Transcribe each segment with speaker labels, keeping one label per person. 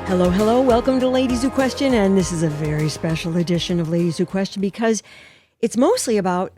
Speaker 1: Hello, hello. Welcome to Ladies Who Question, and this is a very special edition of Ladies Who Question because it's mostly about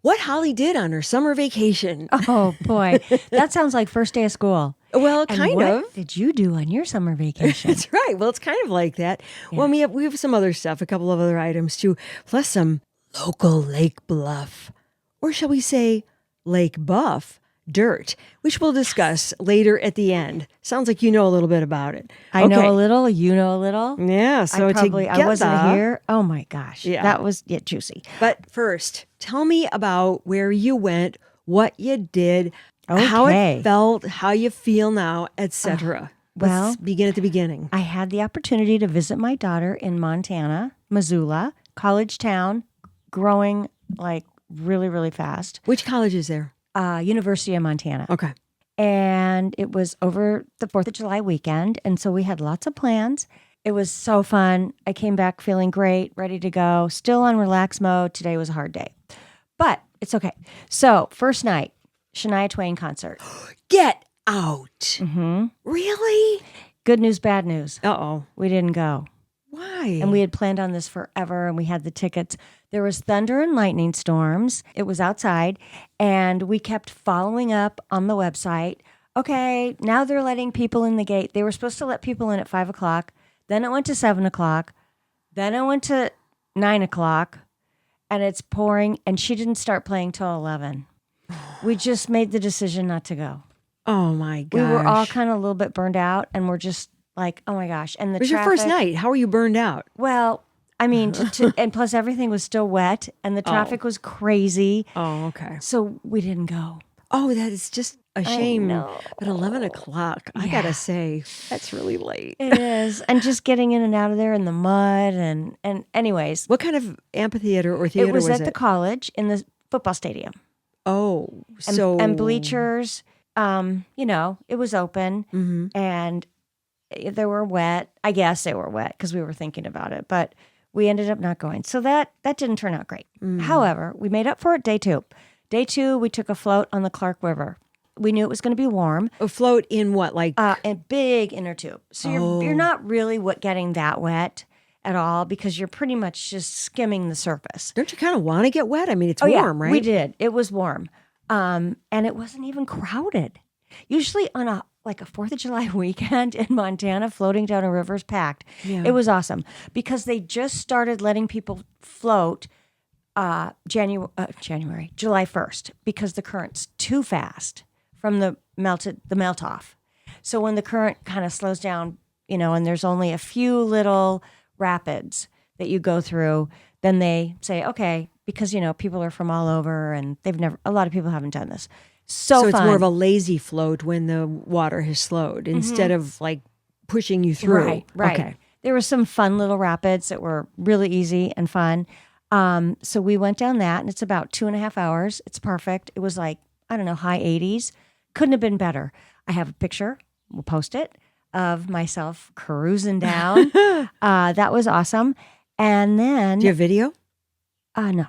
Speaker 1: what Holly did on her summer vacation.
Speaker 2: Oh, boy. That sounds like first day of school.
Speaker 1: Well,
Speaker 2: And
Speaker 1: kind
Speaker 2: what
Speaker 1: of.
Speaker 2: did you do on your summer vacation?
Speaker 1: That's right. Well, it's kind of like that.
Speaker 2: Yeah.
Speaker 1: Well, we have some other stuff, a couple of other items too, plus some local Lake Bluff, or shall we say Lake Buff dirt, which we'll discuss later at the end. Sounds like you know a little bit about it.
Speaker 2: I know a little. You know a little.
Speaker 1: Yeah, so
Speaker 2: I wasn't here. Oh, my gosh.
Speaker 1: Yeah.
Speaker 2: That was juicy.
Speaker 1: But first, tell me about where you went, what you did, how
Speaker 2: Okay.
Speaker 1: it felt, how you feel now, etc.
Speaker 2: well,
Speaker 1: Let's begin at the beginning.
Speaker 2: I had the opportunity to visit my daughter in Montana, Missoula, college town, growing like really, really fast.
Speaker 1: Which college is there?
Speaker 2: University of Montana.
Speaker 1: Okay.
Speaker 2: And it was over the 4th of July weekend. And so we had lots of plans. It was so fun. I came back feeling great, ready to go, still on relax mode. Today was a hard day, but it's okay. So first night, Shania Twain concert.
Speaker 1: Get out.
Speaker 2: Mm-hmm.
Speaker 1: Really?
Speaker 2: Good news, bad news.
Speaker 1: Uh-oh.
Speaker 2: We didn't go.
Speaker 1: Why?
Speaker 2: And we had planned on this forever, and we had the tickets. There was thunder and lightning storms. It was outside, and we kept following up on the website. Okay, now they're letting people in the gate. They were supposed to let people in at 5 o'clock. Then it went to 7 o'clock. Then it went to 9 o'clock, and it's pouring, and she didn't start playing till 11. We just made the decision not to go.
Speaker 1: Oh, my gosh.
Speaker 2: We were all kind of a little bit burned out, and we're just like, oh, my gosh. And the
Speaker 1: It was
Speaker 2: traffic,
Speaker 1: your first night. How were you burned out?
Speaker 2: well, I mean, and plus everything was still wet and the traffic was crazy.
Speaker 1: Oh, okay.
Speaker 2: So we didn't go.
Speaker 1: Oh, that is just a shame.
Speaker 2: know.
Speaker 1: But 11 o'clock, I got to say, that's really late.
Speaker 2: It is. And just getting in and out of there in the mud. And anyways,
Speaker 1: What kind of amphitheater or theater
Speaker 2: it was
Speaker 1: was
Speaker 2: at
Speaker 1: it?
Speaker 2: the college in the football stadium.
Speaker 1: Oh,
Speaker 2: And,
Speaker 1: so...
Speaker 2: and bleachers, it was open and they were wet. I guess they were wet because we were thinking about it. But we ended up not going. So that didn't turn out great. However, we made up for it day 2. Day 2, we took a float on the Clark River. We knew it was going to be warm.
Speaker 1: A float in what, like...
Speaker 2: A big inner tube. So you're not really getting that wet at all because you're pretty much just skimming the surface.
Speaker 1: Don't you kind of want to get wet? I mean, it's warm, right?
Speaker 2: We did. It was warm. And it wasn't even crowded. Usually on a 4th of July weekend in Montana, floating down a river is packed.
Speaker 1: Yeah.
Speaker 2: It was awesome because they just started letting people float July 1st because the current's too fast from the melt off. So when the current kind of slows down, and there's only a few little rapids that you go through, then they say, okay, because, people are from all over and a lot of people haven't done this. So
Speaker 1: it's
Speaker 2: fun.
Speaker 1: more of a lazy float when the water has slowed instead of like pushing you through.
Speaker 2: Right.
Speaker 1: Okay.
Speaker 2: There were some fun little rapids that were really easy and fun. So we went down that, and it's about 2.5 hours. It's perfect. It was like, I don't know, high 80s. Couldn't have been better. I have a picture, we'll post it, of myself cruising down. That was awesome. And then...
Speaker 1: Do you have video?
Speaker 2: No.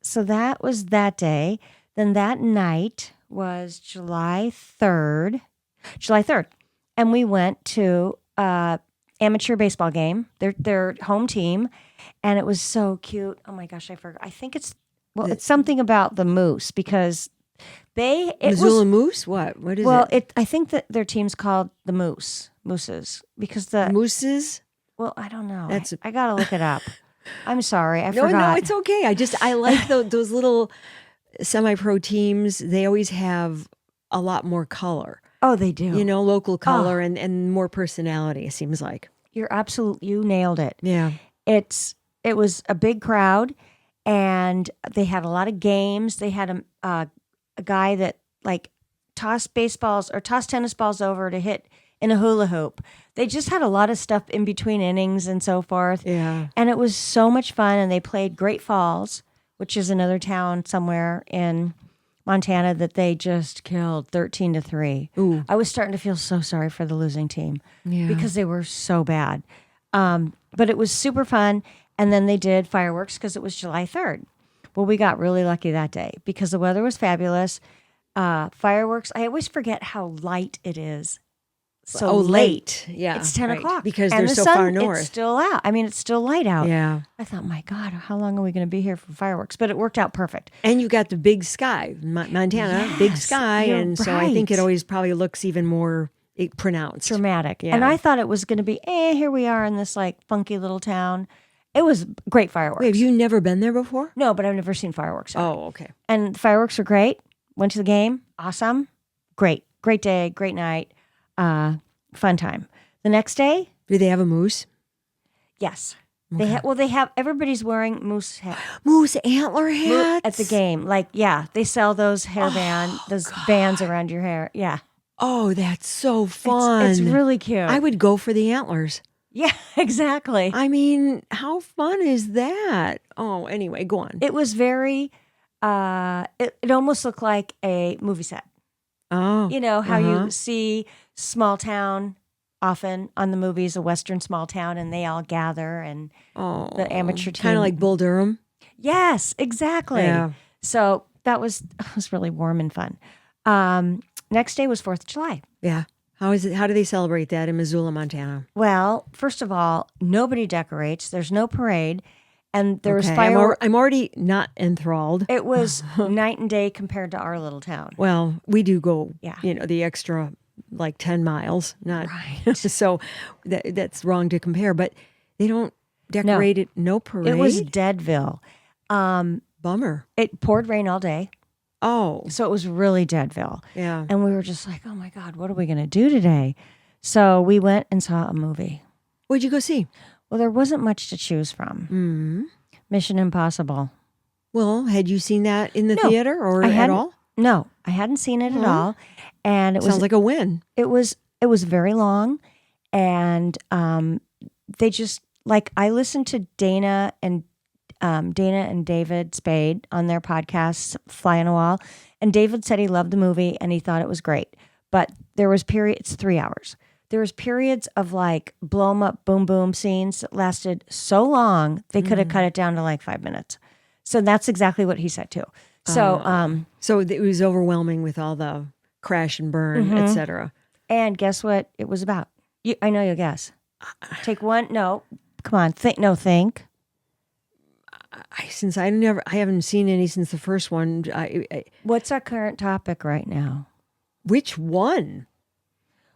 Speaker 2: So that was that day. Then that night was July 3rd. And we went to amateur baseball game, their home team, and it was so cute. Oh my gosh, I forgot. I think it's something about the moose because
Speaker 1: Missoula Moose? What is it?
Speaker 2: Well, I think that their team's called the Mooses because the
Speaker 1: Mooses?
Speaker 2: Well, I don't know. I got to look it up. I'm sorry, I
Speaker 1: No,
Speaker 2: forgot.
Speaker 1: it's okay. I like those little semi-pro teams. They always have a lot more color.
Speaker 2: Oh, they do.
Speaker 1: Local color and more personality, it seems like.
Speaker 2: You nailed it.
Speaker 1: Yeah.
Speaker 2: It was a big crowd, and they had a lot of games. They had a guy that tossed tennis balls over to hit in a hula hoop. They just had a lot of stuff in between innings and so forth.
Speaker 1: Yeah.
Speaker 2: And it was so much fun. And they played Great Falls, which is another town somewhere in Montana that they just killed 13-3.
Speaker 1: Ooh.
Speaker 2: I was starting to feel so sorry for the losing team because they were so bad. But it was super fun. And then they did fireworks because it was July 3rd. Well, we got really lucky that day because the weather was fabulous. Fireworks, I always forget how light it is. so
Speaker 1: late. Yeah.
Speaker 2: It's 10
Speaker 1: right.
Speaker 2: o'clock.
Speaker 1: Because
Speaker 2: and
Speaker 1: they're
Speaker 2: the
Speaker 1: so
Speaker 2: sun,
Speaker 1: far north.
Speaker 2: It's still out. I mean, it's still light out.
Speaker 1: Yeah.
Speaker 2: I thought, my God, how long are we going to be here for fireworks? But it worked out perfect.
Speaker 1: And you got the big sky, Montana, big
Speaker 2: Yes,
Speaker 1: sky.
Speaker 2: you're
Speaker 1: And so I think it
Speaker 2: right.
Speaker 1: always probably looks even more pronounced.
Speaker 2: Dramatic.
Speaker 1: Yeah.
Speaker 2: And I thought it was going to be, here we are in this like funky little town. It was great fireworks.
Speaker 1: Wait, have you never been there before?
Speaker 2: No, but I've never seen fireworks.
Speaker 1: Oh, okay.
Speaker 2: And the fireworks were great. Went to the game. Awesome. Great. Great day. Great night. Fun time. The next day,
Speaker 1: Do they have a moose?
Speaker 2: yes. They have everybody's wearing moose hats
Speaker 1: Moose antler hats?
Speaker 2: at the game. Like, yeah, they sell those hairband, those bands around your hair. Yeah.
Speaker 1: Oh, that's so fun.
Speaker 2: It's really cute.
Speaker 1: I would go for the antlers.
Speaker 2: Yeah, exactly.
Speaker 1: I mean, how fun is that? Oh, anyway, go on.
Speaker 2: It was very, it almost looked like a movie set.
Speaker 1: Oh.
Speaker 2: You know, how you see small town often on the movies, a Western small town, and they all gather and the amateur team.
Speaker 1: Kind of like Bull Durham.
Speaker 2: Yes, exactly.
Speaker 1: Yeah.
Speaker 2: So it was really warm and fun. Next day was 4th of July.
Speaker 1: Yeah. How is it? How do they celebrate that in Missoula, Montana?
Speaker 2: Well, first of all, nobody decorates. There's no parade. And there was
Speaker 1: Okay,
Speaker 2: fireworks.
Speaker 1: I'm already not enthralled.
Speaker 2: It was night and day compared to our little town.
Speaker 1: Well, we do go,
Speaker 2: Yeah.
Speaker 1: the extra like 10 miles. Not
Speaker 2: Right.
Speaker 1: so that's wrong to compare, but they don't decorate it. No parade.
Speaker 2: It was Deadville.
Speaker 1: Bummer.
Speaker 2: It poured rain all day.
Speaker 1: Oh,
Speaker 2: So it was really Deadville.
Speaker 1: yeah.
Speaker 2: And we were just like, oh my God, what are we going to do today? So we went and saw a movie.
Speaker 1: What'd you go see?
Speaker 2: Well, there wasn't much to choose from. Mission Impossible.
Speaker 1: Well, had you seen that in the
Speaker 2: No,
Speaker 1: theater or
Speaker 2: I
Speaker 1: at
Speaker 2: hadn't-
Speaker 1: all?
Speaker 2: No, I hadn't seen it at all. And it
Speaker 1: Sounds
Speaker 2: was
Speaker 1: like a win.
Speaker 2: it was very long. And they just like I listened to Dana and David Spade on their podcast, Fly on a Wall. And David said he loved the movie and he thought it was great. But there was it's 3 hours. There was periods of like blow 'em up, boom, boom scenes that lasted so long, they could have cut it down to like 5 minutes. So that's exactly what he said too. So,
Speaker 1: So it was overwhelming with all the crash and burn, etc.
Speaker 2: and guess what it was about? I know you'll guess. Take one. No, come on. Think.
Speaker 1: Since I haven't seen any since the first one.
Speaker 2: What's our current topic right now?
Speaker 1: Which one?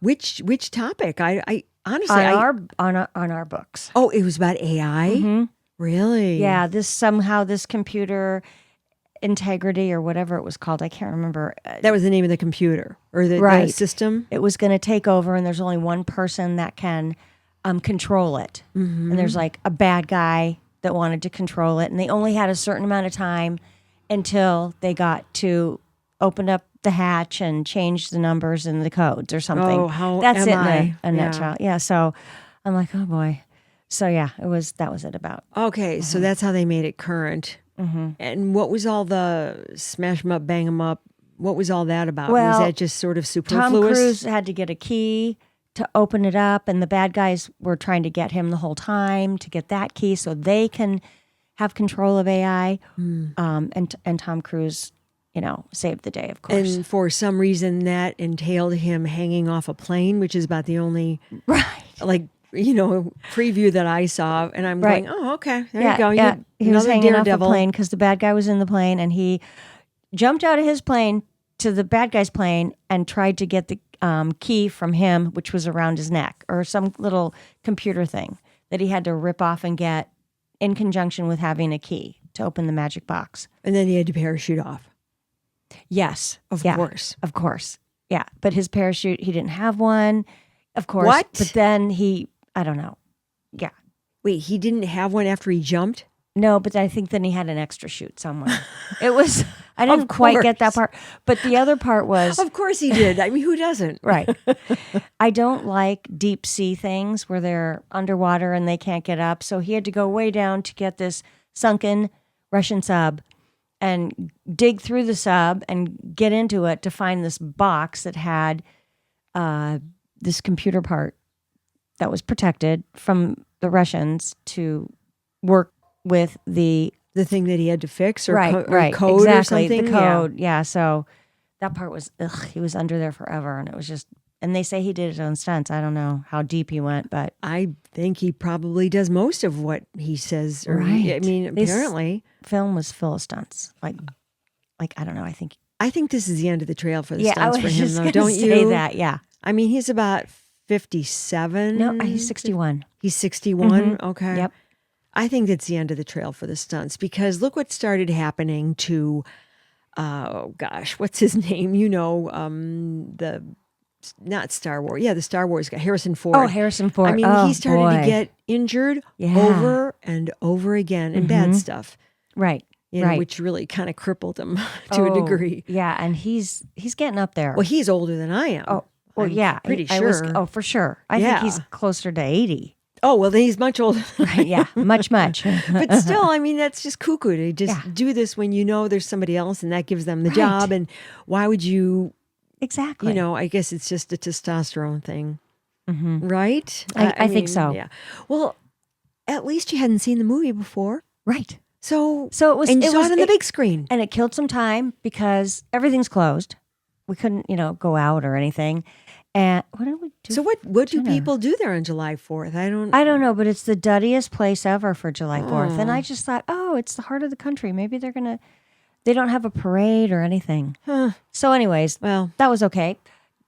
Speaker 1: Which topic? I honestly,
Speaker 2: On our books.
Speaker 1: oh, it was about AI. Really?
Speaker 2: Yeah, this computer integrity or whatever it was called. I can't remember.
Speaker 1: That was the name of the computer or the
Speaker 2: Right.
Speaker 1: system.
Speaker 2: It was going to take over, and there's only one person that can control it. And there's like a bad guy that wanted to control it, and they only had a certain amount of time until they got to open up the hatch and change the numbers and the codes or something.
Speaker 1: Oh, how
Speaker 2: That's
Speaker 1: am
Speaker 2: it in
Speaker 1: I?
Speaker 2: a nutshell. Yeah. So I'm like, oh boy. So yeah, that was it about.
Speaker 1: Okay, so that's how they made it current. And what was all the smash 'em up, bang 'em up? What was all that about?
Speaker 2: Well,
Speaker 1: was that just sort of superfluous?
Speaker 2: Tom Cruise had to get a key to open it up, and the bad guys were trying to get him the whole time to get that key so they can have control of AI. And Tom Cruise, saved the day, of course.
Speaker 1: And for some reason, that entailed him hanging off a plane, which is about the only preview that I saw. And I'm
Speaker 2: Right.
Speaker 1: going, oh, okay, there you go.
Speaker 2: Yeah. He was
Speaker 1: Another
Speaker 2: hanging off
Speaker 1: daredevil.
Speaker 2: a plane because the bad guy was in the plane, and he jumped out of his plane to the bad guy's plane and tried to get the key from him, which was around his neck, or some little computer thing that he had to rip off and get in conjunction with having a key to open the magic box.
Speaker 1: And then he had to parachute off.
Speaker 2: Yes.
Speaker 1: Of
Speaker 2: Yeah,
Speaker 1: course.
Speaker 2: Of course. Yeah. But his parachute, he didn't have one, of course.
Speaker 1: What?
Speaker 2: But then I don't know. Yeah.
Speaker 1: Wait, he didn't have one after he jumped?
Speaker 2: No, but I think then he had an extra chute somewhere. I didn't quite get that part. But the other part was.
Speaker 1: Of course he did. I mean, who doesn't?
Speaker 2: Right. I don't like deep sea things where they're underwater and they can't get up. So he had to go way down to get this sunken Russian sub and dig through the sub and get into it to find this box that had this computer part that was protected from the Russians to work with the
Speaker 1: thing that he had to fix or,
Speaker 2: right,
Speaker 1: or code
Speaker 2: exactly,
Speaker 1: or something?
Speaker 2: the code. Yeah. So that part was, he was under there forever, and it was just And they say he did his own stunts. I don't know how deep he went, but
Speaker 1: I think he probably does most of what he says. Or I mean,
Speaker 2: This
Speaker 1: apparently.
Speaker 2: film was full of stunts. Like I don't know.
Speaker 1: I think this is the end of the trail for the
Speaker 2: I
Speaker 1: stunts
Speaker 2: was
Speaker 1: for him,
Speaker 2: just
Speaker 1: though.
Speaker 2: gonna
Speaker 1: Don't
Speaker 2: say
Speaker 1: you?
Speaker 2: that. Yeah.
Speaker 1: I mean, he's about 57.
Speaker 2: No, he's 61.
Speaker 1: He's 61. Okay.
Speaker 2: Yep.
Speaker 1: I think that's the end of the trail for the stunts because look what started happening to, oh gosh, what's his name? You know, not Star Wars. Yeah, the Star Wars guy, Harrison Ford.
Speaker 2: Oh, Harrison Ford.
Speaker 1: I mean, he started to get injured over and over again and bad stuff.
Speaker 2: Right.
Speaker 1: You know, which really kind of crippled him to a degree.
Speaker 2: Yeah, and he's getting up there.
Speaker 1: Well, he's older than I am.
Speaker 2: Oh, well,
Speaker 1: I'm pretty sure.
Speaker 2: For sure. I think he's closer to 80.
Speaker 1: Oh, well, then he's much older.
Speaker 2: Right, yeah, much.
Speaker 1: But still, I mean, that's just cuckoo to just do this when you know there's somebody else and that gives them the job. And why would you?
Speaker 2: Exactly.
Speaker 1: You know, I guess it's just a testosterone thing. Right?
Speaker 2: I think so.
Speaker 1: Yeah. Well, at least you hadn't seen the movie before.
Speaker 2: Right.
Speaker 1: So
Speaker 2: it was,
Speaker 1: and you saw it on the big screen.
Speaker 2: And it killed some time because everything's closed. We couldn't, go out or anything. And what did we do?
Speaker 1: So what do people do there on July 4th? I don't
Speaker 2: know, but it's the duddiest place ever for July 4th. And I just thought, it's the heart of the country. Maybe they don't have a parade or anything. So anyways, well, that was okay.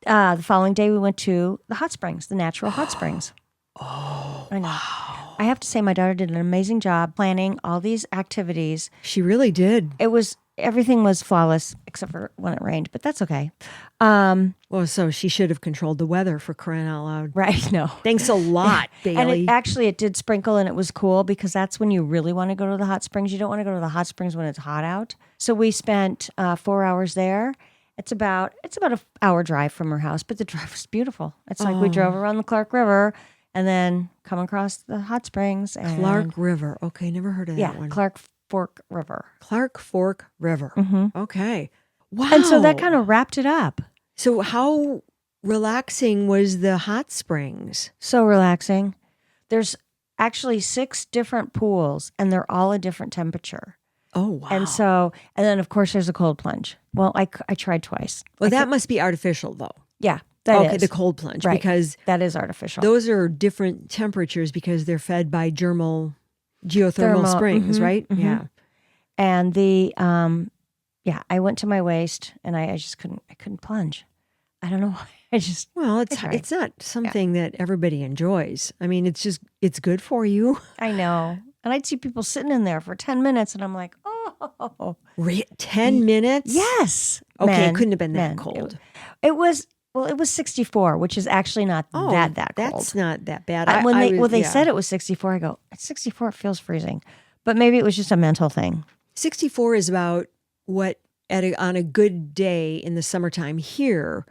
Speaker 2: The following day we went to the hot springs, the natural hot springs.
Speaker 1: Oh,
Speaker 2: I know.
Speaker 1: Wow.
Speaker 2: I have to say my daughter did an amazing job planning all these activities.
Speaker 1: She really did.
Speaker 2: Everything was flawless except for when it rained, but that's okay.
Speaker 1: Well, so she should have controlled the weather for crying out loud.
Speaker 2: Right, no.
Speaker 1: Thanks a lot, Bailey.
Speaker 2: And it did sprinkle and it was cool because that's when you really want to go to the hot springs. You don't want to go to the hot springs when it's hot out. So we spent 4 hours there. It's about an hour drive from her house, but the drive was beautiful. It's like we drove around the Clark River and then come across the hot springs. And
Speaker 1: Clark River. Okay, never heard of that one.
Speaker 2: Clark Fork River.
Speaker 1: Clark Fork River. Okay. Wow.
Speaker 2: And so that kind of wrapped it up.
Speaker 1: So how relaxing was the hot springs?
Speaker 2: So relaxing. There's actually 6 different pools and they're all a different temperature.
Speaker 1: Oh, wow.
Speaker 2: And then of course there's a cold plunge. Well, I tried twice.
Speaker 1: Well, that must be artificial though.
Speaker 2: Yeah. That is.
Speaker 1: The cold plunge.
Speaker 2: Right.
Speaker 1: Because
Speaker 2: that is artificial.
Speaker 1: Those are different temperatures because they're fed by geothermal springs, right? Yeah.
Speaker 2: And I went to my waist and I just couldn't plunge. I don't know why.
Speaker 1: It's not something that everybody enjoys. I mean, it's good for you.
Speaker 2: I know. And I'd see people sitting in there for 10 minutes and I'm like,
Speaker 1: 10 minutes?
Speaker 2: Yes.
Speaker 1: Okay, it couldn't have been that cold.
Speaker 2: It was 64, which is actually not that cold.
Speaker 1: That's not that bad.
Speaker 2: They said it was 64, I go, at 64 it feels freezing. But maybe it was just a mental thing.
Speaker 1: 64 is about what on a good day in the summertime here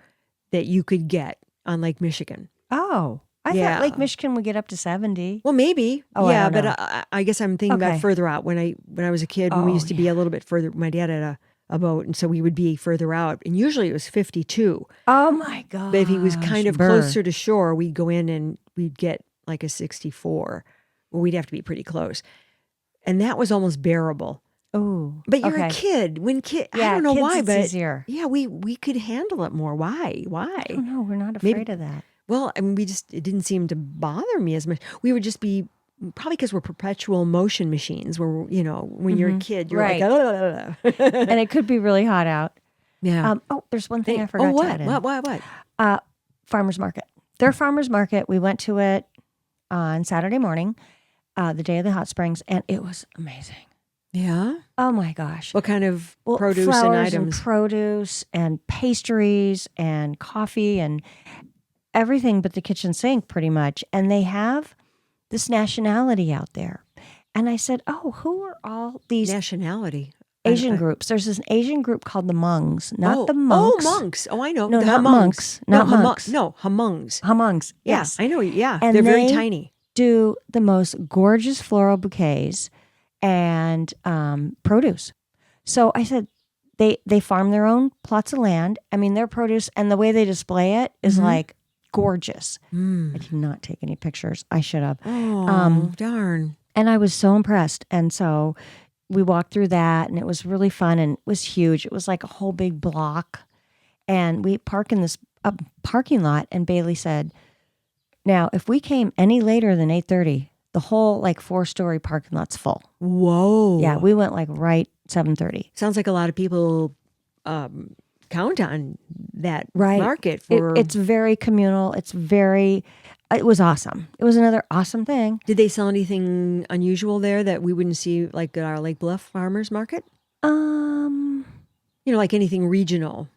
Speaker 1: that you could get on Lake Michigan.
Speaker 2: Oh, I thought Lake Michigan would get up to 70.
Speaker 1: Well, maybe.
Speaker 2: Oh,
Speaker 1: yeah, but I guess I'm thinking about further out. When I was a kid, when we used to be a little bit further, my dad had a boat, and so we would be further out. And usually it was 52.
Speaker 2: Oh, my God.
Speaker 1: But if he was kind of closer to shore, we'd go in and we'd get like a 64. Well, we'd have to be pretty close. And that was almost bearable.
Speaker 2: Oh,
Speaker 1: but you're a kid. I don't know why, but
Speaker 2: easier.
Speaker 1: Yeah, we could handle it more. Why?
Speaker 2: I don't know. We're not afraid of that.
Speaker 1: Well, I mean, it didn't seem to bother me as much. We would just be probably because we're perpetual motion machines. Where when you're a kid, you're
Speaker 2: right.
Speaker 1: Like,
Speaker 2: and it could be really hot out.
Speaker 1: Yeah.
Speaker 2: There's one thing I forgot to add in.
Speaker 1: What?
Speaker 2: Farmers market. Their farmers market. We went to it on Saturday morning, the day of the hot springs, and it was amazing.
Speaker 1: Yeah.
Speaker 2: Oh my gosh.
Speaker 1: What kind of produce and
Speaker 2: flowers
Speaker 1: items?
Speaker 2: And produce and pastries and coffee and everything but the kitchen sink pretty much. And they have this nationality out there. And I said, who are all these
Speaker 1: nationality?
Speaker 2: Asian groups? There's this Asian group called the Hmongs, not the monks.
Speaker 1: Oh, monks. Oh, I know.
Speaker 2: No,
Speaker 1: the
Speaker 2: not monks. Not monks.
Speaker 1: No, Hmongs.
Speaker 2: Hmongs, yes.
Speaker 1: Yeah, I know. Yeah,
Speaker 2: and
Speaker 1: they're very tiny.
Speaker 2: Do the most gorgeous floral bouquets and produce. So I said, they farm their own plots of land. I mean, their produce and the way they display it is like gorgeous. I did not take any pictures. I should have.
Speaker 1: Oh, darn.
Speaker 2: And I was so impressed. And so we walked through that and it was really fun and it was huge. It was like a whole big block. And we park in this a parking lot, and Bailey said, now, if we came any later than 8:30, the whole like 4-story parking lot's full.
Speaker 1: Whoa.
Speaker 2: Yeah, we went like right 7:30.
Speaker 1: Sounds like a lot of people count on that
Speaker 2: Right.
Speaker 1: market for.
Speaker 2: It's very communal. It was awesome. It was another awesome thing.
Speaker 1: Did they sell anything unusual there that we wouldn't see like at our Lake Bluff farmers market? Like anything regional,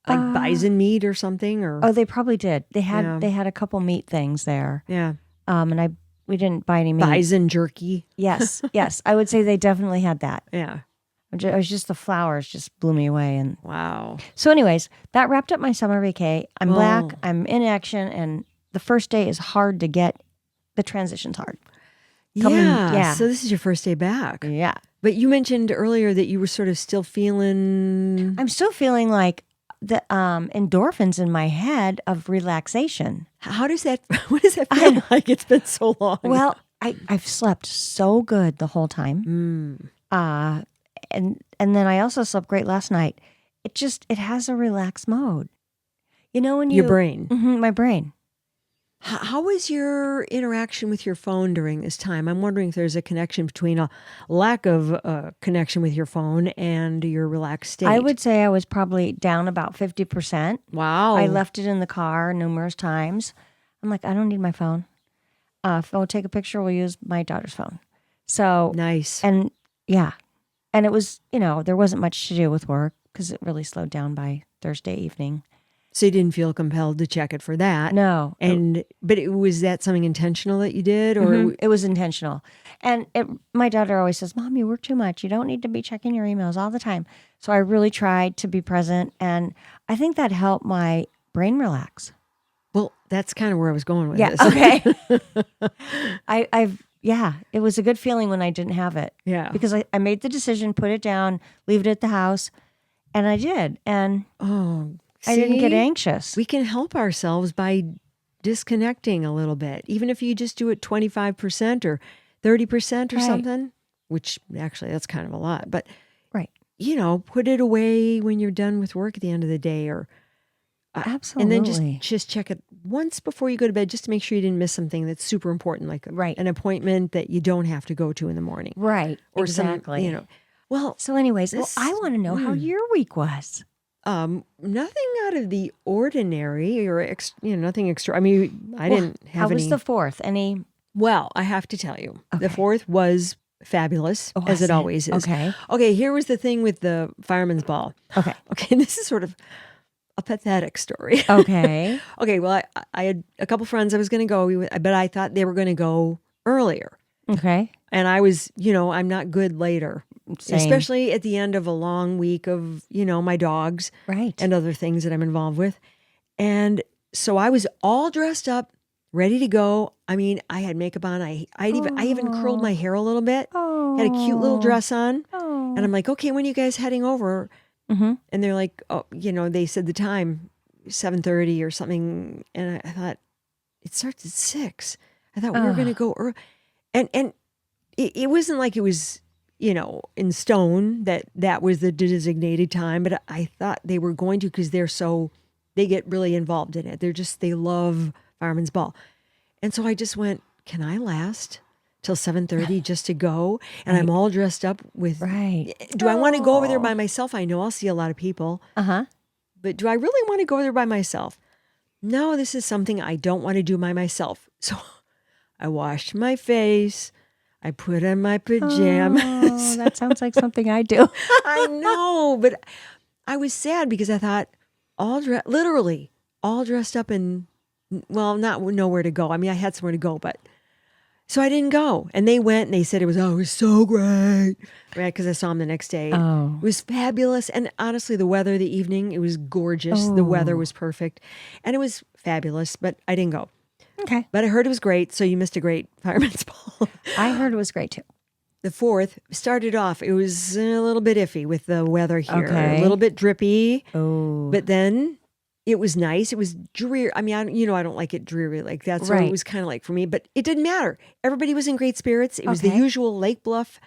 Speaker 1: like bison meat or something, or
Speaker 2: Oh, they probably did. They had a couple meat things there.
Speaker 1: yeah,
Speaker 2: And we didn't buy any meat.
Speaker 1: bison jerky.
Speaker 2: Yes, I would say they definitely had that.
Speaker 1: Yeah.
Speaker 2: It was just the flowers just blew me away. And
Speaker 1: Wow.
Speaker 2: so, anyways, that wrapped up my summer vacay. I'm
Speaker 1: Oh.
Speaker 2: back. I'm in action, and the first day is hard to get. The transition's hard.
Speaker 1: Yeah. So this is your first day back.
Speaker 2: Yeah,
Speaker 1: But you mentioned earlier that you were sort of still feeling.
Speaker 2: I'm still feeling like the endorphins in my head of relaxation.
Speaker 1: How does that? What does that feel like? It's been so long.
Speaker 2: Well, I've slept so good the whole time. And then I also slept great last night. It has a relaxed mode. When
Speaker 1: your brain.
Speaker 2: Mhm, my brain.
Speaker 1: How was your interaction with your phone during this time? I'm wondering if there's a connection between a lack of connection with your phone and your relaxed state.
Speaker 2: I would say I was probably down about 50%.
Speaker 1: Wow.
Speaker 2: I left it in the car numerous times. I'm like, I don't need my phone. If I'll take a picture, we'll use my daughter's phone. So
Speaker 1: Nice.
Speaker 2: And yeah. And it was, there wasn't much to do with work because it really slowed down by Thursday evening.
Speaker 1: So you didn't feel compelled to check it for that?
Speaker 2: No.
Speaker 1: But was that something intentional that you did? Or
Speaker 2: It was intentional. And my daughter always says, Mom, you work too much. You don't need to be checking your emails all the time. So I really tried to be present. And I think that helped my brain relax.
Speaker 1: Well, that's kind of where I was going with
Speaker 2: Yeah.
Speaker 1: this.
Speaker 2: Okay. It was a good feeling when I didn't have it.
Speaker 1: Yeah.
Speaker 2: Because I made the decision, put it down, leave it at the house. And I did. And I didn't get anxious.
Speaker 1: We can help ourselves by disconnecting a little bit, even if you just do it 25% or 30% or something, which actually that's kind of a lot. But,
Speaker 2: right.
Speaker 1: Put it away when you're done with work at the end of the day or
Speaker 2: absolutely.
Speaker 1: And then just check it once before you go to bed just to make sure you didn't miss something that's super important, like an appointment that you don't have to go to in the morning.
Speaker 2: Right.
Speaker 1: Or
Speaker 2: exactly.
Speaker 1: Well,
Speaker 2: so anyways, I want to know how your week was.
Speaker 1: Nothing out of the ordinary or nothing extra. I mean, I didn't have
Speaker 2: How was
Speaker 1: any.
Speaker 2: the 4th?
Speaker 1: Well, I have to tell you, the 4th was fabulous, as it always is. Okay, here was the thing with the fireman's ball.
Speaker 2: Okay,
Speaker 1: this is sort of a pathetic story.
Speaker 2: Okay.
Speaker 1: Okay, well, I had a couple friends I was going to go with, but I thought they were going to go earlier.
Speaker 2: Okay.
Speaker 1: And I was, I'm not good later.
Speaker 2: Same.
Speaker 1: Especially at the end of a long week of, my dogs.
Speaker 2: Right.
Speaker 1: And other things that I'm involved with. And so I was all dressed up, ready to go. I mean, I had makeup on. I even curled my hair a little bit. Had a cute little dress on. And I'm like, okay, when are you guys heading over?
Speaker 2: Mm-hmm.
Speaker 1: And they're like, they said the time, 7:30 or something. And I thought, it starts at 6. I thought we were going to go early. And it wasn't like it was, in stone that was the designated time. But I thought they were going to because they get really involved in it. They love Fireman's Ball. And so I just went, can I last till 7:30 just to go? And I'm all dressed up with.
Speaker 2: Right.
Speaker 1: Do I want to go over there by myself? I know I'll see a lot of people. But do I really want to go there by myself? No, this is something I don't want to do by myself. So I washed my face. I put on my pajamas.
Speaker 2: Oh, that sounds like something I do.
Speaker 1: I know, but I was sad because I thought literally all dressed up and, well, not nowhere to go. I mean, I had somewhere to go, but so I didn't go. And they went and they said it was so great, right? Because I saw them the next day.
Speaker 2: Oh.
Speaker 1: It was fabulous. And honestly, the weather, the evening, it was gorgeous. The weather was perfect and it was fabulous, but I didn't go.
Speaker 2: Okay.
Speaker 1: But I heard it was great. So you missed a great Fireman's Ball.
Speaker 2: I heard it was great too.
Speaker 1: The 4th started off, it was a little bit iffy with the weather here.
Speaker 2: Okay.
Speaker 1: A little bit drippy.
Speaker 2: Oh.
Speaker 1: But then it was nice. It was dreary. I mean, I don't like it dreary like that. So
Speaker 2: Right.
Speaker 1: it was kind of like for me, but it didn't matter. Everybody was in great spirits. It was the
Speaker 2: Okay.
Speaker 1: usual Lake Bluff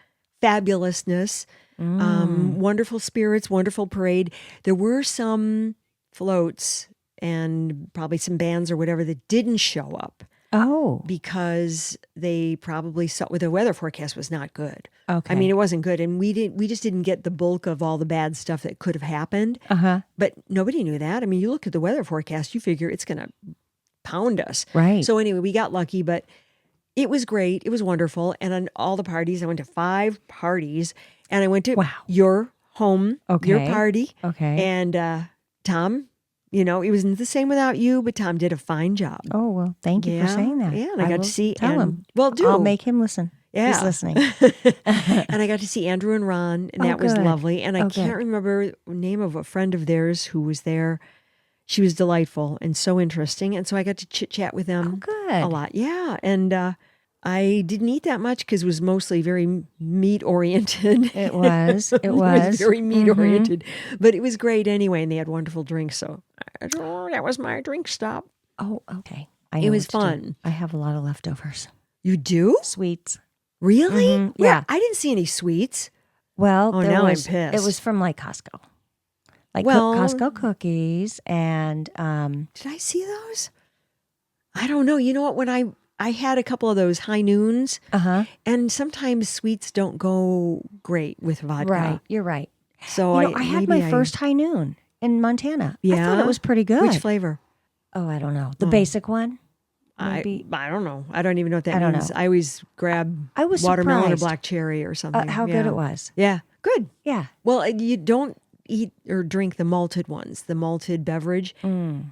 Speaker 1: fabulousness. Wonderful spirits, wonderful parade. There were some floats and probably some bands or whatever that didn't show up
Speaker 2: Oh,
Speaker 1: because they probably saw the weather forecast was not good.
Speaker 2: okay.
Speaker 1: I mean, it wasn't good, and we just didn't get the bulk of all the bad stuff that could have happened. But nobody knew that. I mean, you look at the weather forecast, you figure it's going to pound us.
Speaker 2: Right.
Speaker 1: So anyway, we got lucky, but it was great. It was wonderful. And on all the parties, I went to 5 parties, and I went to your home, your party.
Speaker 2: Okay.
Speaker 1: And Tom, it was the same without you, but Tom did a fine job.
Speaker 2: Oh, well, thank you for saying that.
Speaker 1: Yeah, and I got to see.
Speaker 2: Tell him.
Speaker 1: Well,
Speaker 2: I'll make him listen.
Speaker 1: Yeah.
Speaker 2: He's listening.
Speaker 1: And I got to see Andrew and Ron, and that was
Speaker 2: good.
Speaker 1: lovely. And I
Speaker 2: Oh,
Speaker 1: can't
Speaker 2: good.
Speaker 1: remember the name of a friend of theirs who was there. She was delightful and so interesting. And so I got to chit chat with them
Speaker 2: Good.
Speaker 1: a lot. Yeah. And I didn't eat that much because it was mostly very meat oriented.
Speaker 2: It was. It
Speaker 1: It
Speaker 2: was.
Speaker 1: was very meat oriented, but it was great anyway. And they had wonderful drinks. So I don't know, that was my drink stop.
Speaker 2: Oh, okay.
Speaker 1: It was
Speaker 2: what to do.
Speaker 1: fun.
Speaker 2: I have a lot of leftovers.
Speaker 1: You do?
Speaker 2: Sweets.
Speaker 1: Really?
Speaker 2: Mhm,
Speaker 1: Where?
Speaker 2: yeah.
Speaker 1: I didn't see any sweets.
Speaker 2: Well,
Speaker 1: Oh,
Speaker 2: there
Speaker 1: now I'm
Speaker 2: was,
Speaker 1: pissed.
Speaker 2: It was from like Costco. Like
Speaker 1: Well-
Speaker 2: Costco cookies and
Speaker 1: Did I see those? I don't know. You know what? When I had a couple of those high noons, and sometimes sweets don't go great with vodka.
Speaker 2: right. You're right.
Speaker 1: So
Speaker 2: I had my first high noon in Montana. I thought
Speaker 1: Yeah?
Speaker 2: it was pretty good.
Speaker 1: Which flavor?
Speaker 2: Oh, I don't know. The basic one. Maybe.
Speaker 1: I don't know. I don't even know what that
Speaker 2: I don't
Speaker 1: means.
Speaker 2: know.
Speaker 1: I always grab
Speaker 2: I was
Speaker 1: watermelon
Speaker 2: surprised.
Speaker 1: or black cherry or something.
Speaker 2: How good it was.
Speaker 1: Yeah, good.
Speaker 2: Yeah.
Speaker 1: Well, you don't eat or drink the malted ones, the malted beverage.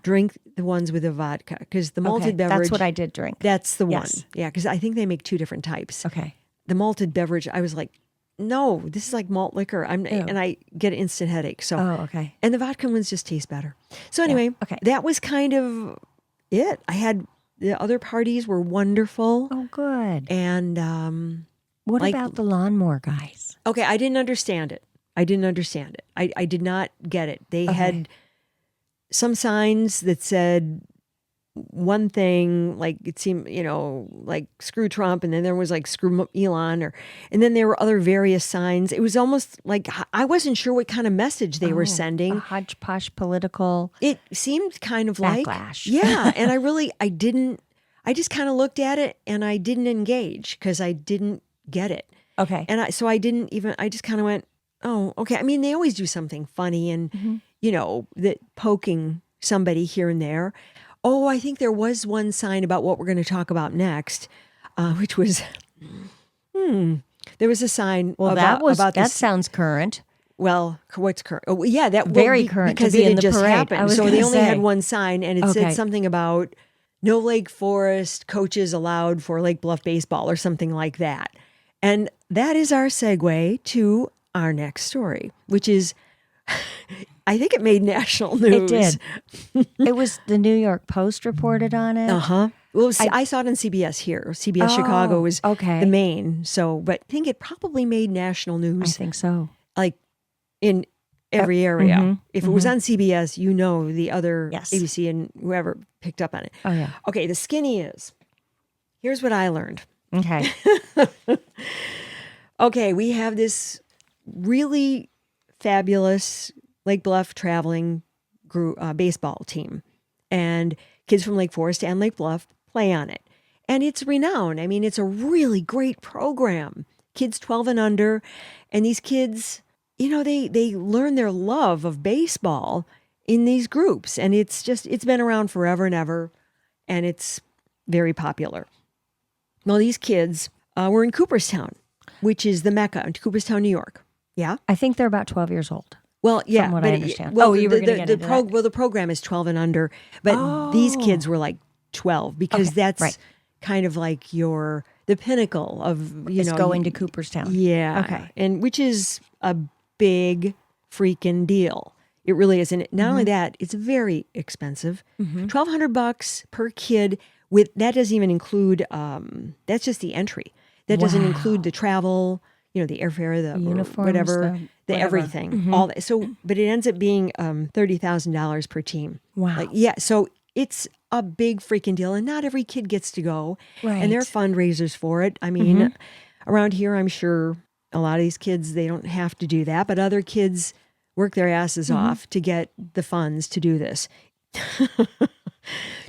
Speaker 1: Drink the ones with the vodka because the malted
Speaker 2: Okay,
Speaker 1: beverage.
Speaker 2: that's what I did drink.
Speaker 1: That's the
Speaker 2: Yes.
Speaker 1: one. Yeah, because I think they make 2 different types.
Speaker 2: Okay.
Speaker 1: The malted beverage, I was like, no, this is like malt liquor. And I get an instant headache. So,
Speaker 2: Oh, okay.
Speaker 1: and the vodka ones just taste better. So anyway,
Speaker 2: okay.
Speaker 1: that was kind of it. I had the other parties were wonderful,
Speaker 2: Oh, good.
Speaker 1: and
Speaker 2: What
Speaker 1: like-
Speaker 2: about the lawnmower guys?
Speaker 1: okay, I didn't understand it. I did not get it. They had some signs that said one thing, like it seemed, like screw Trump, and then there was like screw Elon, and then there were other various signs. It was almost like I wasn't sure what kind of message they were
Speaker 2: A
Speaker 1: sending.
Speaker 2: hodgepodge political.
Speaker 1: It seemed kind of like
Speaker 2: Backlash.
Speaker 1: yeah, and I just kind of looked at it and I didn't engage because I didn't get it.
Speaker 2: Okay.
Speaker 1: And I just kind of went, oh, okay. I mean, they always do something funny and, that poking somebody here and there. Oh, I think there was one sign about what we're going to talk about next, which was, there was a sign
Speaker 2: Well,
Speaker 1: about
Speaker 2: that
Speaker 1: this.
Speaker 2: sounds current.
Speaker 1: Well, what's current? Oh, yeah, that
Speaker 2: Very current to
Speaker 1: because
Speaker 2: be
Speaker 1: it
Speaker 2: in
Speaker 1: had
Speaker 2: the
Speaker 1: just
Speaker 2: parade. I
Speaker 1: happened.
Speaker 2: was
Speaker 1: So they
Speaker 2: gonna
Speaker 1: only
Speaker 2: say.
Speaker 1: had one sign, and it
Speaker 2: Okay.
Speaker 1: said something about no Lake Forest coaches allowed for Lake Bluff baseball or something like that. And that is our segue to our next story, which is, I think it made national news.
Speaker 2: It did. It was the New York Post reported on it.
Speaker 1: Well, I saw it on CBS here. CBS
Speaker 2: Oh,
Speaker 1: Chicago was
Speaker 2: okay.
Speaker 1: the main. So, but I think it probably made national
Speaker 2: I
Speaker 1: news,
Speaker 2: think so.
Speaker 1: like in every area.
Speaker 2: mhm,
Speaker 1: If it was on CBS, the other
Speaker 2: Yes.
Speaker 1: ABC and whoever picked up on it.
Speaker 2: Oh, yeah.
Speaker 1: Okay, the skinny is. Here's what I learned.
Speaker 2: Okay.
Speaker 1: Okay, we have this really fabulous Lake Bluff traveling group, baseball team, and kids from Lake Forest and Lake Bluff play on it. And it's renowned. I mean, it's a really great program. Kids 12 and under, and these kids, they learn their love of baseball in these groups, and it's been around forever and ever, and it's very popular. Well, these kids were in Cooperstown, which is the Mecca in Cooperstown, New York. Yeah.
Speaker 2: I think they're about 12 years old.
Speaker 1: Well, yeah,
Speaker 2: From what
Speaker 1: but
Speaker 2: I understand.
Speaker 1: Well,
Speaker 2: You were going to get into that.
Speaker 1: well, the program is 12 and under, but these kids were like 12 because
Speaker 2: Okay,
Speaker 1: that's
Speaker 2: right.
Speaker 1: kind of like the pinnacle of
Speaker 2: It's going to Cooperstown.
Speaker 1: Yeah.
Speaker 2: Okay.
Speaker 1: And which is a big freaking deal. It really is. And not only that, it's very expensive. $1,200 per kid. That doesn't even include. That's just the entry. That doesn't
Speaker 2: Wow.
Speaker 1: include the travel. The airfare, the
Speaker 2: uniforms,
Speaker 1: whatever, the
Speaker 2: whatever.
Speaker 1: everything, all that. So, but it ends up being $30,000 per team.
Speaker 2: Wow.
Speaker 1: So it's a big freaking deal, and not every kid gets to go.
Speaker 2: Right.
Speaker 1: And there are fundraisers for it. I mean, around here, I'm sure a lot of these kids, they don't have to do that, but other kids work their asses off to get the funds to do this.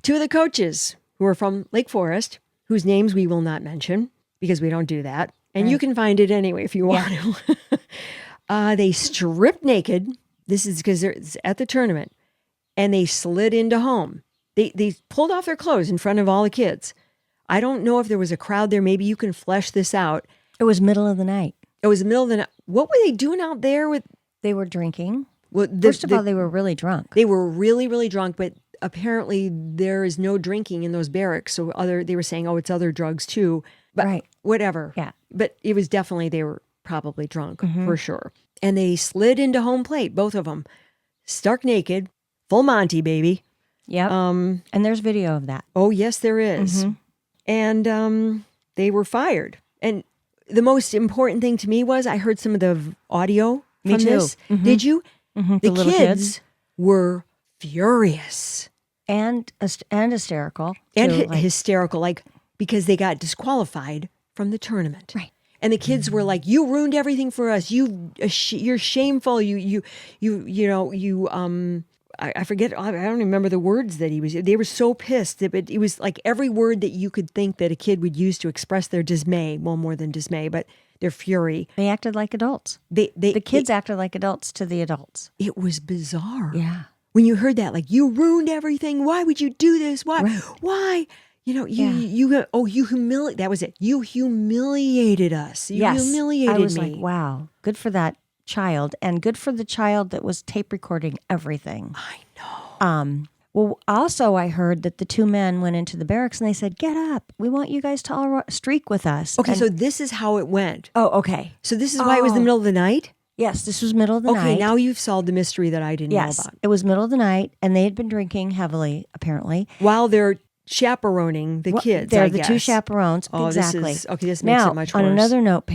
Speaker 1: Two of the coaches who are from Lake Forest, whose names we will not mention because we don't do that. And you can find it anyway if you want to. They stripped naked. This is because they're at the tournament. And they slid into home. They pulled off their clothes in front of all the kids. I don't know if there was a crowd there. Maybe you can flesh this out.
Speaker 2: It was middle of the night.
Speaker 1: It was the middle of the night. What were they doing out there with?
Speaker 2: They were drinking.
Speaker 1: Well,
Speaker 2: First of all, they were really drunk.
Speaker 1: They were really, really drunk, but apparently there is no drinking in those barracks. So they were saying, oh, it's other drugs too. But
Speaker 2: right.
Speaker 1: Whatever.
Speaker 2: Yeah.
Speaker 1: But it was definitely, they were probably drunk for sure. And they slid into home plate, both of them. Stark naked, full Monty, baby.
Speaker 2: Yep. And there's video of that.
Speaker 1: Oh, yes, there is. And they were fired. And the most important thing to me was I heard some of the audio from this. Did you? The kids were furious.
Speaker 2: And hysterical.
Speaker 1: And
Speaker 2: too,
Speaker 1: hysterical, like, because they got disqualified from the tournament.
Speaker 2: Right.
Speaker 1: And the kids were like, "You ruined everything for us. You're shameful. I forget. I don't remember the words that he was. They were so pissed. But it was like every word that you could think that a kid would use to express their dismay. Well, more than dismay, but their fury.
Speaker 2: They acted like adults. The kids acted like adults to the adults.
Speaker 1: It was bizarre.
Speaker 2: Yeah.
Speaker 1: When you heard that, like, you ruined everything. Why would you do this? Why?
Speaker 2: Right.
Speaker 1: Why? You humiliated. That was it. You humiliated us. You humiliated me.
Speaker 2: I was like, wow, good for that child, and good for the child that was tape recording everything.
Speaker 1: I know.
Speaker 2: Well, also I heard that the two men went into the barracks and they said, "Get up. We want you guys to all streak with us."
Speaker 1: Okay, so this is how it went.
Speaker 2: Oh, okay.
Speaker 1: So this is why it was the middle of the night?
Speaker 2: Yes, this was middle of the night.
Speaker 1: Okay, now you've solved the mystery that I didn't know about.
Speaker 2: It was middle of the night, and they had been drinking heavily, apparently.
Speaker 1: While they're chaperoning the kids,
Speaker 2: They're
Speaker 1: I
Speaker 2: the
Speaker 1: guess.
Speaker 2: two chaperones.
Speaker 1: Oh,
Speaker 2: exactly.
Speaker 1: This makes
Speaker 2: now,
Speaker 1: it much worse.
Speaker 2: on another note,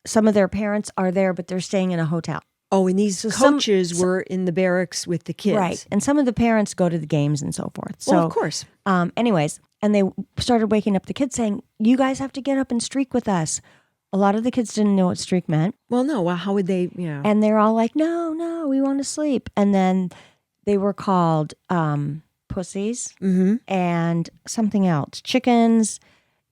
Speaker 2: some of their parents are there, but they're staying in a hotel.
Speaker 1: Oh, and these coaches were in the barracks with the kids.
Speaker 2: Right. And some of the parents go to the games and so forth. So,
Speaker 1: well, of course.
Speaker 2: Anyways, and they started waking up the kids saying, "You guys have to get up and streak with us." A lot of the kids didn't know what streak meant.
Speaker 1: Well, no. Well, how would they,
Speaker 2: And they're all like, no, we want to sleep. And then they were called pussies and something else, chickens.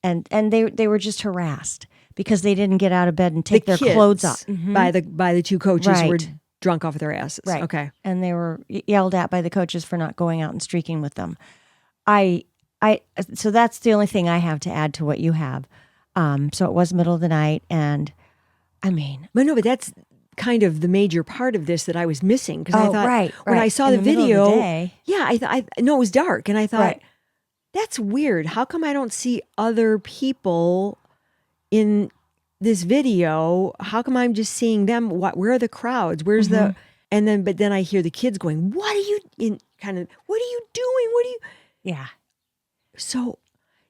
Speaker 2: And they were just harassed because they didn't get out of bed and take their clothes off.
Speaker 1: By the two coaches who were drunk off their asses.
Speaker 2: Right.
Speaker 1: Okay.
Speaker 2: And they were yelled at by the coaches for not going out and streaking with them. So that's the only thing I have to add to what you have. So it was middle of the night, and I mean,
Speaker 1: but that's kind of the major part of this that I was missing because I thought when I saw
Speaker 2: in
Speaker 1: the video,
Speaker 2: middle of the day,
Speaker 1: I know it was dark, and I thought that's weird. How come I don't see other people in this video? How come I'm just seeing them? Where are the crowds? Where's but then I hear the kids going, "What are you doing? What are you?"
Speaker 2: Yeah.
Speaker 1: So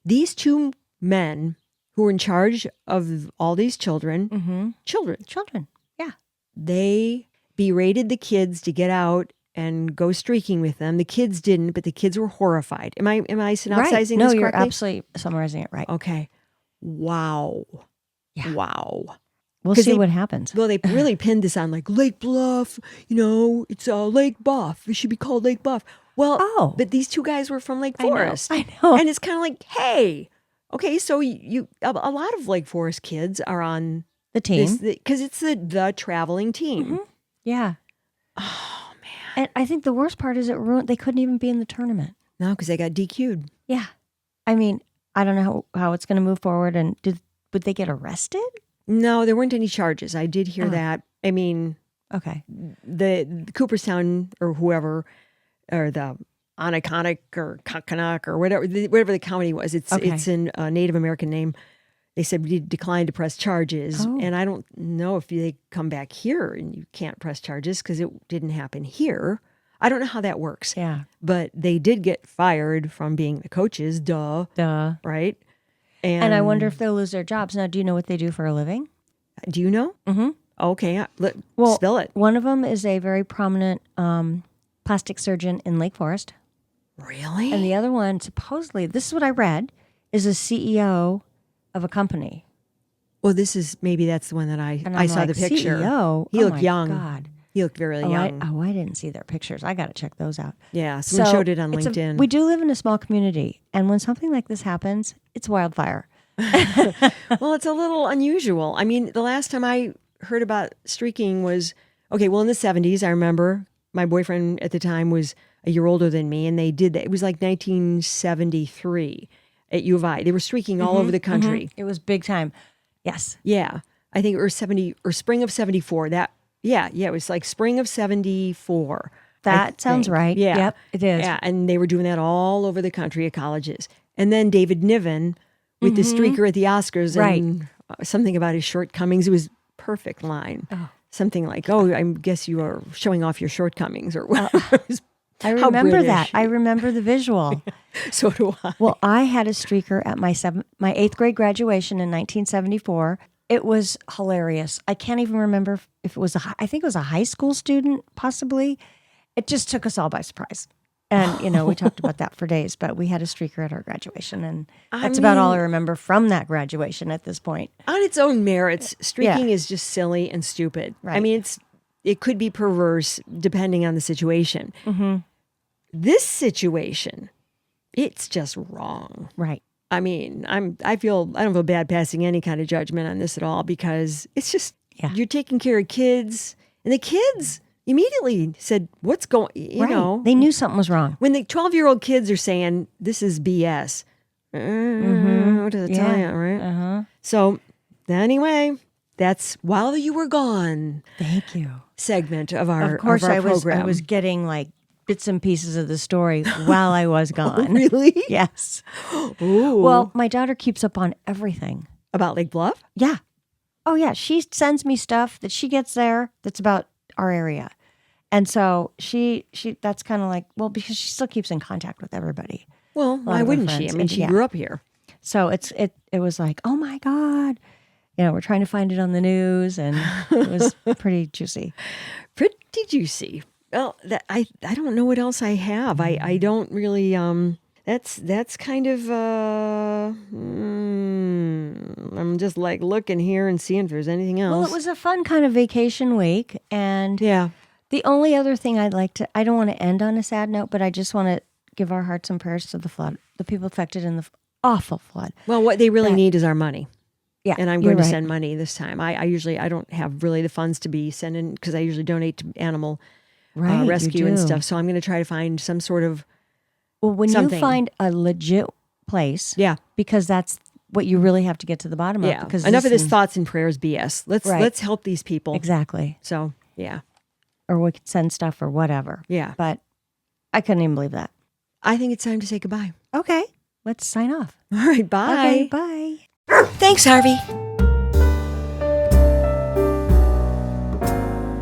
Speaker 1: these two men who were in charge of all these children,
Speaker 2: Children. Yeah.
Speaker 1: they berated the kids to get out and go streaking with them. The kids didn't, but the kids were horrified. Am I synopsizing
Speaker 2: Right.
Speaker 1: this
Speaker 2: No,
Speaker 1: correctly?
Speaker 2: you're absolutely summarizing it right.
Speaker 1: Okay. Wow.
Speaker 2: Yeah.
Speaker 1: Wow.
Speaker 2: We'll
Speaker 1: 'Cause
Speaker 2: see
Speaker 1: they-
Speaker 2: what happens.
Speaker 1: Well, they really pinned this on like Lake Bluff, it's Lake Bluff. It should be called Lake Bluff. Well, but these two guys were from Lake Forest.
Speaker 2: I know.
Speaker 1: And it's kind of like, hey, okay, so a lot of Lake Forest kids are on
Speaker 2: The team.
Speaker 1: because it's the traveling team.
Speaker 2: Yeah.
Speaker 1: Oh man,
Speaker 2: And I think the worst part is it ruined. They couldn't even be in the tournament.
Speaker 1: no, because they got DQ'd.
Speaker 2: Yeah. I mean, I don't know how it's going to move forward. And would they get arrested?
Speaker 1: No, there weren't any charges. I did hear that. I mean,
Speaker 2: Okay.
Speaker 1: the Cooperstown or whoever, or the Onaconic or Kakanac or whatever the county was. It's a Native American name. They said we declined to press charges, and I don't know if they come back here and you can't press charges because it didn't happen here. I don't know how that works.
Speaker 2: Yeah.
Speaker 1: But they did get fired from being the coaches. Duh. Right.
Speaker 2: And I wonder if they'll lose their jobs. Now, do you know what they do for a living?
Speaker 1: Do you know?
Speaker 2: Mm-hmm.
Speaker 1: Okay.
Speaker 2: Well,
Speaker 1: spill it.
Speaker 2: One of them is a very prominent plastic surgeon in Lake Forest.
Speaker 1: Really?
Speaker 2: And the other one, supposedly, this is what I read, is a CEO of a company.
Speaker 1: Well, maybe that's the one that I
Speaker 2: And I'm
Speaker 1: saw
Speaker 2: like,
Speaker 1: the picture.
Speaker 2: CEO?
Speaker 1: He looked
Speaker 2: my
Speaker 1: young.
Speaker 2: God.
Speaker 1: He looked very young.
Speaker 2: I didn't see their pictures. I got to check those out.
Speaker 1: Yeah, someone showed it on LinkedIn.
Speaker 2: We do live in a small community, and when something like this happens, it's wildfire.
Speaker 1: Well, it's a little unusual. I mean, the last time I heard about streaking was, in the 70s. I remember my boyfriend at the time was a year older than me, and they did that. It was like 1973 at U of I. They were streaking all over the country.
Speaker 2: It was big time. Yes.
Speaker 1: Yeah. I think it was spring of 74. It was like spring of 74.
Speaker 2: That sounds right.
Speaker 1: Yeah.
Speaker 2: Yep, it is.
Speaker 1: Yeah, and they were doing that all over the country at colleges. And then David Niven with the streaker at the Oscars and something about his shortcomings. It was perfect line. Oh. Something like, I guess you are showing off your shortcomings or what.
Speaker 2: I remember that. I remember the visual.
Speaker 1: So do I.
Speaker 2: Well, I had a streaker at my 8th grade graduation in 1974. It was hilarious. I can't even remember if it was I think it was a high school student, possibly. It just took us all by surprise. And, we talked about that for days, but we had a streaker at our graduation. And that's about all I remember from that graduation at this point.
Speaker 1: On its own merits, streaking is just silly and stupid. Right. I mean, it could be perverse depending on the situation. Mm-hmm. This situation, it's just wrong.
Speaker 2: Right.
Speaker 1: I mean, I don't feel bad passing any kind of judgment on this at all because it's just, you're taking care of kids, and the kids immediately said, what's going, you know.
Speaker 2: They knew something was wrong.
Speaker 1: When the 12-year-old kids are saying, this is BS. What does it tell you, right? Uh-huh. So anyway, that's While You Were Gone.
Speaker 2: Thank you.
Speaker 1: Segment of our
Speaker 2: program. I was getting like bits and pieces of the story while I was gone.
Speaker 1: Oh, really?
Speaker 2: Yes.
Speaker 1: Ooh.
Speaker 2: Well, my daughter keeps up on everything.
Speaker 1: About Lake Bluff?
Speaker 2: Yeah. Oh, yeah. She sends me stuff that she gets there that's about our area. And so she that's kind of like, because she still keeps in contact with everybody.
Speaker 1: Well, why wouldn't she? I mean, she grew up here.
Speaker 2: So it was like, oh my God. We're trying to find it on the news, and it was pretty juicy.
Speaker 1: Pretty juicy. Well, I don't know what else I have. I don't really, that's kind of, I'm just like looking here and seeing if there's anything else.
Speaker 2: Well, it was a fun kind of vacation week. And the only other thing I don't want to end on a sad note, but I just want to give our hearts and prayers to the people affected in the awful flood.
Speaker 1: Well, what they really need is our money.
Speaker 2: Yeah,
Speaker 1: and I'm going to send money this time. I usually don't have really the funds to be sending because I usually donate to animal rescue and stuff. So I'm going to try to find some sort of
Speaker 2: when
Speaker 1: something.
Speaker 2: You find a legit place, because that's what you really have to get to the bottom of.
Speaker 1: Yeah, because enough of this thoughts and prayers BS. Let's help these people.
Speaker 2: Exactly.
Speaker 1: So yeah,
Speaker 2: or we could send stuff or whatever.
Speaker 1: Yeah,
Speaker 2: but I couldn't even believe that.
Speaker 1: I think it's time to say goodbye.
Speaker 2: Okay, let's sign off.
Speaker 1: All right, bye.
Speaker 2: Okay, bye.
Speaker 1: Thanks, Harvey.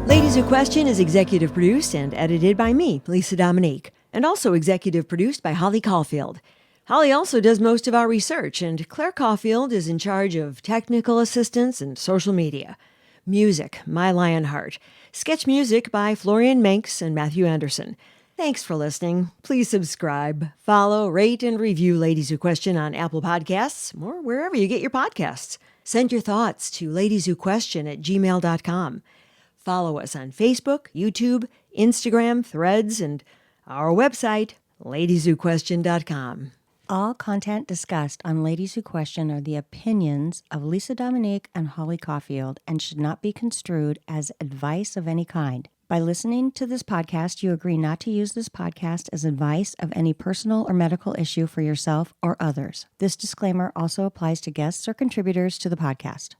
Speaker 1: Ladies Who Question is executive produced and edited by me, Lisa Dominique, and also executive produced by Holly Caulfield. Holly also does most of our research, and Claire Caulfield is in charge of technical assistance and social media. Music, My Lionheart. Sketch music by Florian Manx and Matthew Anderson. Thanks for listening. Please subscribe, follow, rate, and review Ladies Who Question on Apple Podcasts or wherever you get your podcasts. Send your thoughts to ladieswhoquestion@gmail.com. Follow us on Facebook, YouTube, Instagram, Threads, and our website, ladieswhoquestion.com.
Speaker 2: All content discussed on Ladies Who Question are the opinions of Lisa Dominique and Holly Caulfield and should not be construed as advice of any kind. By listening to this podcast, you agree not to use this podcast as advice of any personal or medical issue for yourself or others. This disclaimer also applies to guests or contributors to the podcast.